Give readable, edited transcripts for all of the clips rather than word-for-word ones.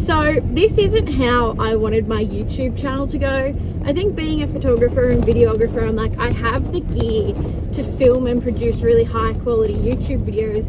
So this isn't how I wanted my YouTube channel to go. I think being a photographer and videographer, I'm like, I have the gear to film and produce really high quality YouTube videos,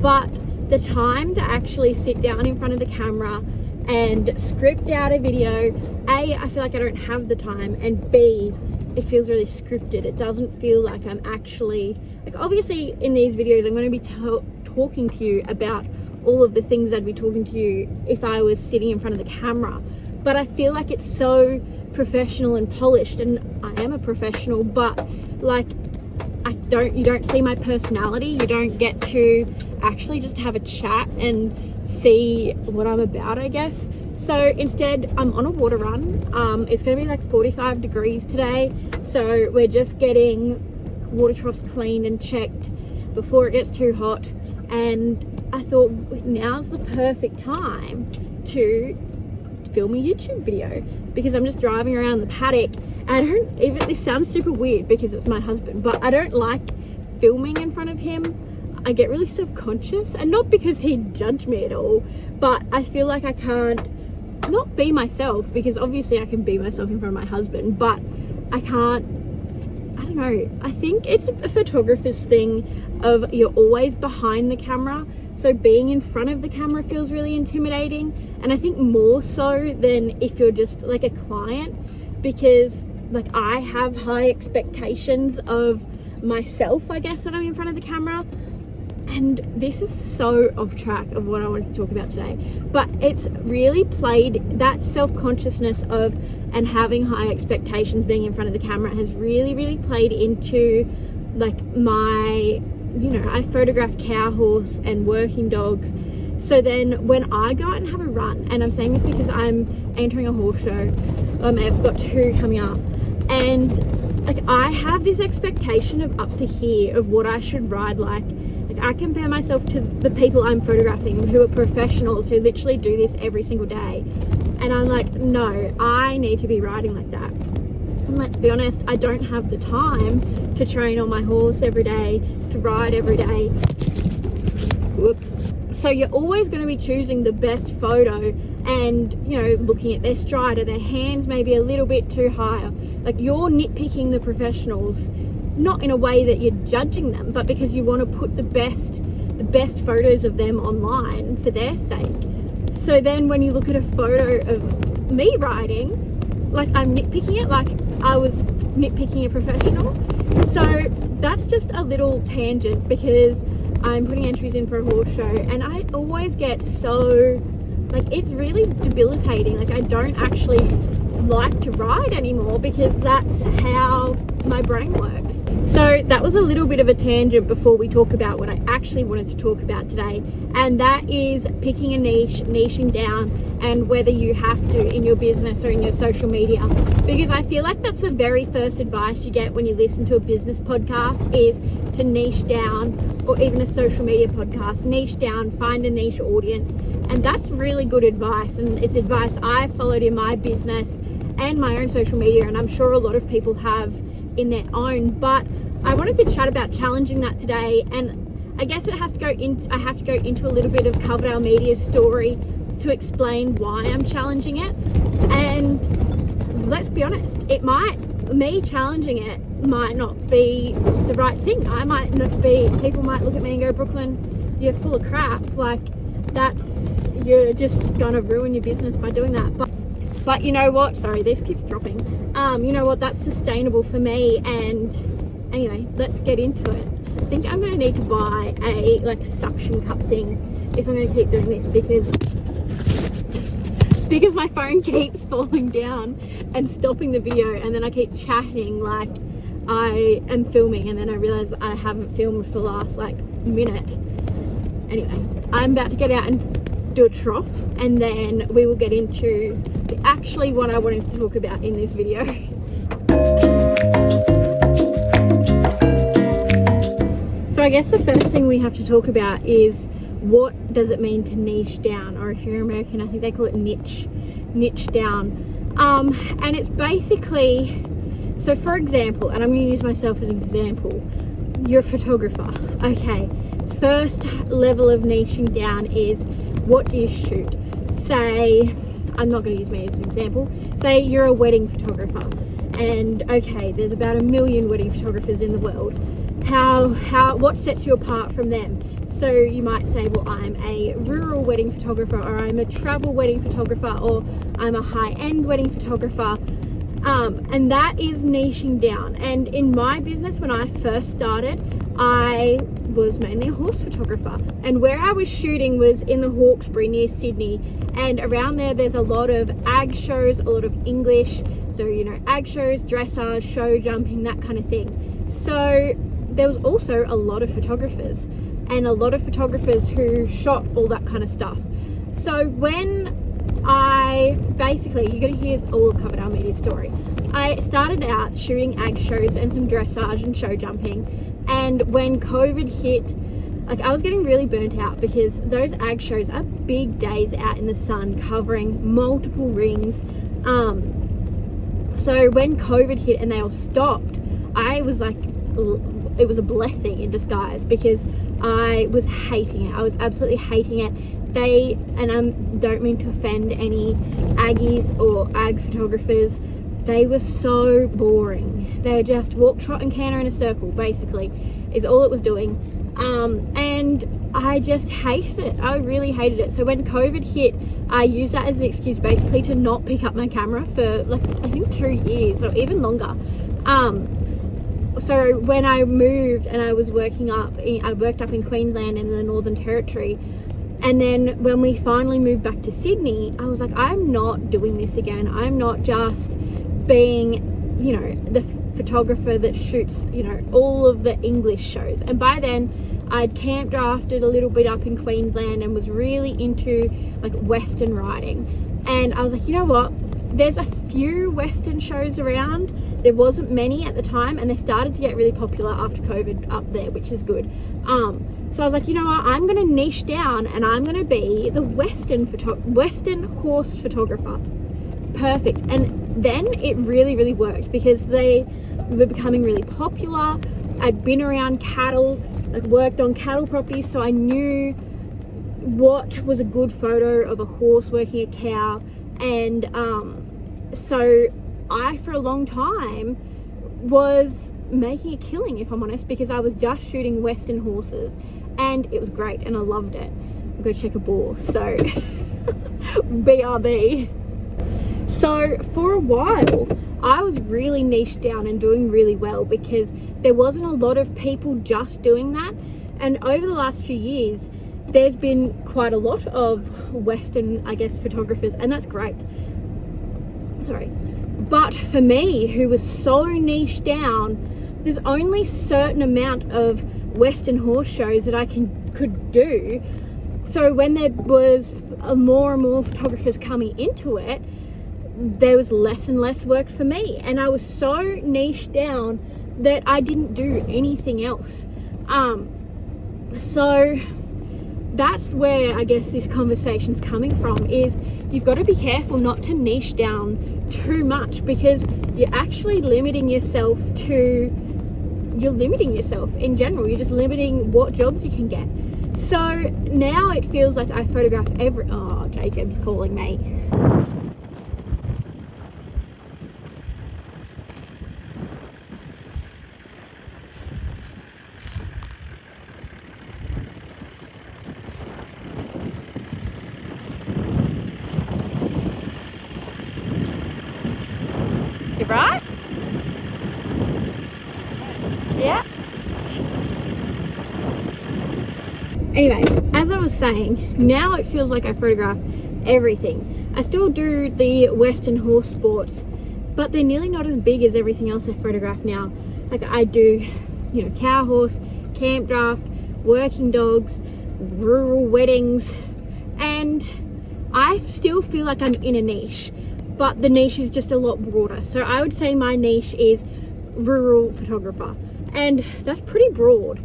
but the time to actually sit down in front of the camera and script out a video, A, I feel like I don't have the time, and B, it feels really scripted. It doesn't feel like I'm actually, like, obviously in these videos I'm going to be talking to you about all of the things I'd be talking to you if I was sitting in front of the camera, but I feel like it's so professional and polished, and I am a professional, but like you don't see my personality. You don't get to actually just have a chat and see what I'm about, I guess. So instead, I'm on a water run. It's going to be like 45 degrees today, so we're just getting water troughs cleaned and checked before it gets too hot, and I thought now's the perfect time to film a YouTube video, because I'm just driving around the paddock, and I don't even, this sounds super weird because it's my husband, but I don't like filming in front of him. I get really self-conscious, and not because he'd judge me at all, but I feel like I can't not be myself, because obviously I can be myself in front of my husband, but I can't, I don't know, I think it's a photographer's thing of you're always behind the camera, so being in front of the camera feels really intimidating, and I think more so than if you're just like a client, because like I have high expectations of myself, I guess, when I'm in front of the camera. And this is so off track of what I wanted to talk about today, but it's really played, that self-consciousness of and having high expectations being in front of the camera has really played into like my, you know, I photograph cow, horse and working dogs. So then when I go out and have a run, and I'm saying this because I'm entering a horse show, I've got 2 coming up, and like I have this expectation of up to here of what I should ride like. I compare myself to the people I'm photographing who are professionals who literally do this every single day, and I'm like, no, I need to be riding like that. And let's be honest, I don't have the time to train on my horse every day, to ride every day. Whoops. So you're always going to be choosing the best photo and, you know, looking at their stride, or their hands maybe a little bit too high. Like you're nitpicking the professionals, not in a way that you're judging them, but because you want to put the best photos of them online for their sake. So then when you look at a photo of me riding, like I'm nitpicking it like I was nitpicking a professional. So that's just a little tangent, because I'm putting entries in for a horse show, and I always get so, like, it's really debilitating. Like I don't actually like to ride anymore, because that's how my brain works. So that was a little bit of a tangent before we talk about what I actually wanted to talk about today, and that is picking a niche, niching down, and whether you have to in your business or in your social media, because I feel like that's the very first advice you get when you listen to a business podcast, is to niche down, or even a social media podcast, niche down, find a niche audience. And that's really good advice, and it's advice I've followed in my business and my own social media, and I'm sure a lot of people have in their own. But I wanted to chat about challenging that today, and I guess I have to go into a little bit of Coverdale Media's story to explain why I'm challenging it. And let's be honest, me challenging it might not be the right thing. People might look at me and go, Brooklyn, you're full of crap, like you're just gonna ruin your business by doing that. But you know what, sorry, this keeps dropping. You know what, that's sustainable for me. And anyway, let's get into it. I think I'm gonna need to buy a like suction cup thing if I'm gonna keep doing this, because my phone keeps falling down and stopping the video, and then I keep chatting like I am filming, and then I realize I haven't filmed for the last like minute. Anyway, I'm about to get out and do a trough, and then we will get into actually what I wanted to talk about in this video. So I guess the first thing we have to talk about is, what does it mean to niche down? Or if you're American, I think they call it niche down. And it's basically, so for example, and I'm going to use myself as an example, you're a photographer. Okay, first level of niching down is, what do you shoot? say, I'm not going to use me as an example, say you're a wedding photographer, and okay, there's about 1 million wedding photographers in the world. What sets you apart from them? So you might say, well, I'm a rural wedding photographer, or I'm a travel wedding photographer, or I'm a high-end wedding photographer. And that is niching down. And in my business, when I first started, I was mainly a horse photographer, and where I was shooting was in the Hawkesbury near Sydney, and around there's a lot of ag shows, a lot of English, so you know, ag shows, dressage, show jumping, that kind of thing. So there was also a lot of photographers, and a lot of photographers who shot all that kind of stuff. So when you're going to hear all of Covered Our Media story. I started out shooting ag shows and some dressage and show jumping, and when COVID hit, like, I was getting really burnt out, because those ag shows are big days out in the sun covering multiple rings. So when COVID hit and they all stopped, I was like, it was a blessing in disguise, because I was hating it. I was absolutely hating it. And I don't mean to offend any Aggies or ag photographers, they were so boring. They just walk, trot and canter in a circle, basically, is all it was doing. And I just hated it. I really hated it. So when COVID hit, I used that as an excuse basically to not pick up my camera for, like, I think 2 years or even longer. So when I moved and I was I worked up in Queensland in the Northern Territory, and then when we finally moved back to Sydney, I was like, I'm not doing this again. I'm not just being, you know, the photographer that shoots, you know, all of the English shows. And by then I'd camp drafted a little bit up in Queensland and was really into like Western riding. And I was like, you know what? There's a few Western shows around. There wasn't many at the time, and they started to get really popular after COVID up there, which is good. So I was like, you know what, I'm going to niche down and I'm going to be the Western horse photographer. Perfect. And then it really, really worked, because they were becoming really popular. I'd been around cattle, I'd worked on cattle properties, so I knew what was a good photo of a horse working a cow. And so I, for a long time, was making a killing, if I'm honest, because I was just shooting Western horses, and it was great and I loved it. I'm gonna check a bore, so BRB. So for a while I was really niched down and doing really well, because there wasn't a lot of people just doing that. And over the last few years there's been quite a lot of Western, I guess, photographers, and that's great. Sorry. But for me, who was so niched down, there's only a certain amount of Western horse shows that I could do. So when there was more and more photographers coming into it, there was less and less work for me, and I was so niched down that I didn't do anything else. So that's where I guess this conversation's coming from, is you've got to be careful not to niche down too much, because you're actually limiting yourself in general. You're just limiting what jobs you can get. So now it feels like I photograph Jacob's calling me. You right? Yeah. Anyway, as I was saying, now it feels like I photograph everything. I still do the Western horse sports, but they're nearly not as big as everything else I photograph now. Like, I do, you know, cow horse, camp draft, working dogs, rural weddings, and I still feel like I'm in a niche, but the niche is just a lot broader. So I would say my niche is rural photographer, and that's pretty broad.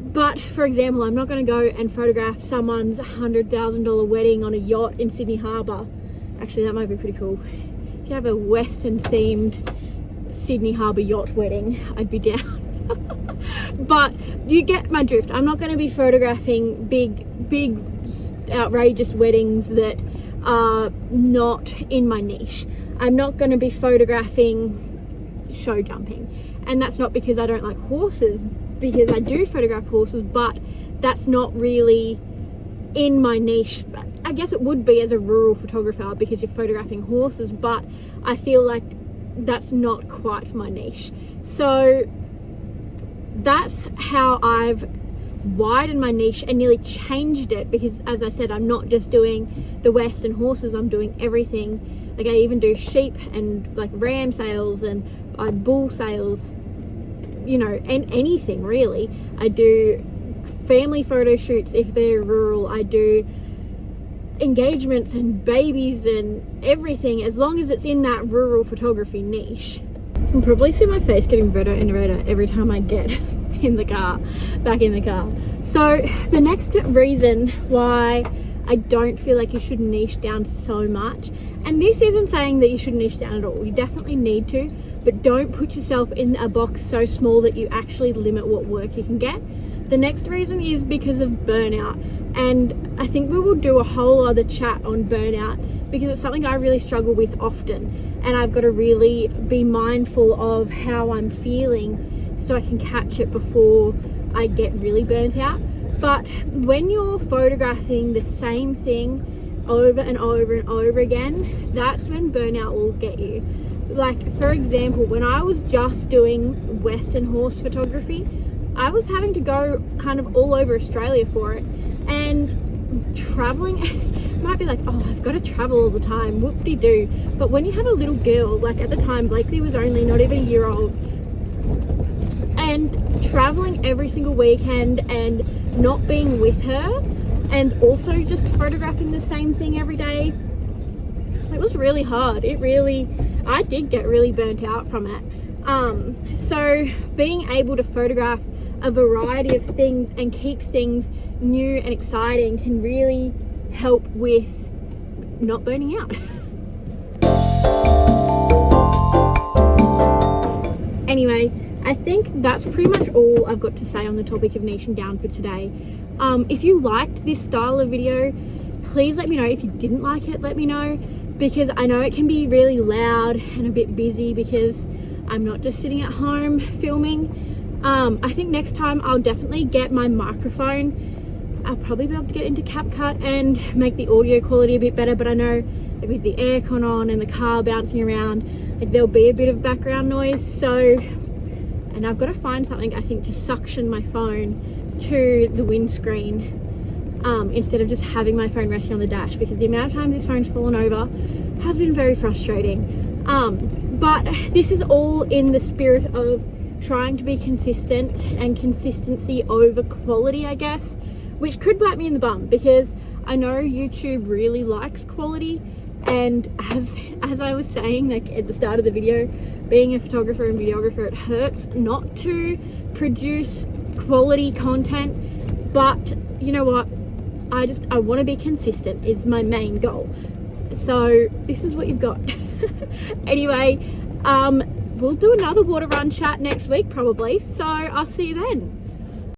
But for example, I'm not going to go and photograph someone's $100,000 wedding on a yacht in Sydney Harbour. Actually, that might be pretty cool. If you have a Western themed Sydney Harbour yacht wedding, I'd be down. But you get my drift. I'm not going to be photographing big outrageous weddings that are not in my niche. I'm not going to be photographing show jumping, and that's not because I don't like horses, because I do photograph horses, but that's not really in my niche. I guess it would be as a rural photographer because you're photographing horses, but I feel like that's not quite my niche. So that's how I've widened my niche and nearly changed it, because as I said, I'm not just doing the Western horses, I'm doing everything. Like I even do sheep and like ram sales and bull sales, you know, and anything really. I do family photo shoots if they're rural. I do engagements and babies and everything, as long as it's in that rural photography niche. You can probably see my face getting redder and redder every time I get in the car, back in the car. So the next reason why I don't feel like you should niche down so much, and this isn't saying that you should niche down at all, you definitely need to, but don't put yourself in a box so small that you actually limit what work you can get. The next reason is because of burnout, and I think we will do a whole other chat on burnout, because it's something I really struggle with often, and I've got to really be mindful of how I'm feeling so I can catch it before I get really burnt out. But when you're photographing the same thing over and over and over again, that's when burnout will get you. Like for example, when I was just doing Western horse photography, I was having to go kind of all over Australia for it, and traveling might be like, oh, I've got to travel all the time, whoop-de-doo. But when you have a little girl, like at the time Blakely was only not even a year old, and traveling every single weekend and not being with her, and also just photographing the same thing every day, it was really hard. I did get really burnt out from it. So being able to photograph a variety of things and keep things new and exciting can really help with not burning out. Anyway, I think that's pretty much all I've got to say on the topic of niching down for today. If you liked this style of video, please let me know. If you didn't like it, let me know, because I know it can be really loud and a bit busy because I'm not just sitting at home filming. I think next time I'll definitely get my microphone. I'll probably be able to get into CapCut and make the audio quality a bit better, but I know with the aircon on and the car bouncing around, like, there'll be a bit of background noise. So, and I've got to find something, I think, to suction my phone to the windscreen instead of just having my phone resting on the dash, because the amount of times this phone's fallen over has been very frustrating. But this is all in the spirit of trying to be consistent, and consistency over quality, I guess, which could bite me in the bum, because I know YouTube really likes quality. And as I was saying, like at the start of the video, being a photographer and videographer, it hurts not to produce quality content, but you know what, I want to be consistent is my main goal. So this is what you've got. Anyway, we'll do another water run chat next week probably, so I'll see you then.